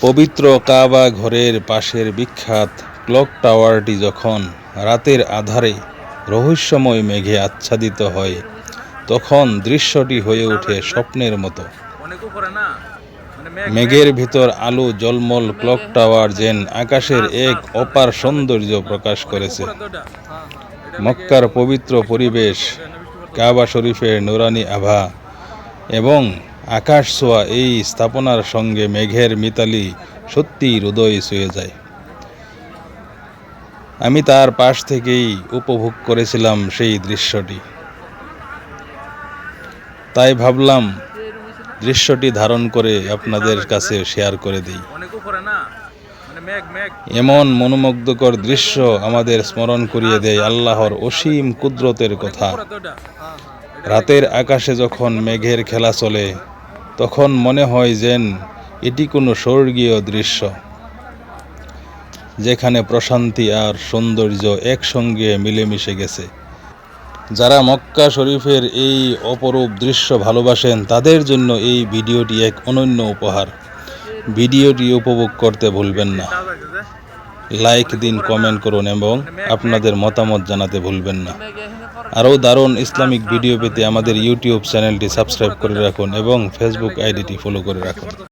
পবিত্র কাবা ঘরের পাশের বিখ্যাত ক্লক টাওয়ারটি যখন রাতের আঁধারে রহস্যময় মেঘে আচ্ছাদিত হয়, তখন দৃশ্যটি হয়ে ওঠে স্বপ্নের মতো। মেঘের ভিতর আলো জলমল ক্লক টাওয়ার যেন আকাশের এক অপার সৌন্দর্য প্রকাশ করেছে। মক্কার পবিত্র পরিবেশ, কাবা শরীফের নুরানি আভা এবং আকাশ ছোঁয়া এই স্থাপনার সঙ্গে মেঘের মিতালি সত্যিই হৃদয় ছুঁয়ে যায়। আমি তার পাশ থেকেই উপভোগ করেছিলাম সেই দৃশ্যটি। তাই ভাবলাম দৃশ্যটি ধারণ করে আপনাদের কাছে শেয়ার করে দিই। এমন মনোমুগ্ধকর দৃশ্য আমাদের স্মরণ করিয়ে দেয় আল্লাহর অসীম কুদরতের কথা। রাতের আকাশে যখন মেঘের খেলা চলে, তখন মনে হয় যেন এটি কোনো স্বর্গীয় দৃশ্য, যেখানে প্রশান্তি আর সৌন্দর্য একসঙ্গে মিলেমিশে গেছে। যারা মক্কা শরীফের এই অপরূপ দৃশ্য ভালোবাসেন, তাদের জন্য এই ভিডিওটি এক অনন্য উপহার। ভিডিওটি উপভোগ করতে ভুলবেন না। লাইক দিন, কমেন্ট করুন এবং আপনাদের মতামত জানাতে ভুলবেন না। আরও দারুণ ইসলামিক ভিডিও পেতে আমাদের ইউটিউব চ্যানেলটি সাবস্ক্রাইব করে রাখুন এবং ফেসবুক আইডিটি ফলো করে রাখুন।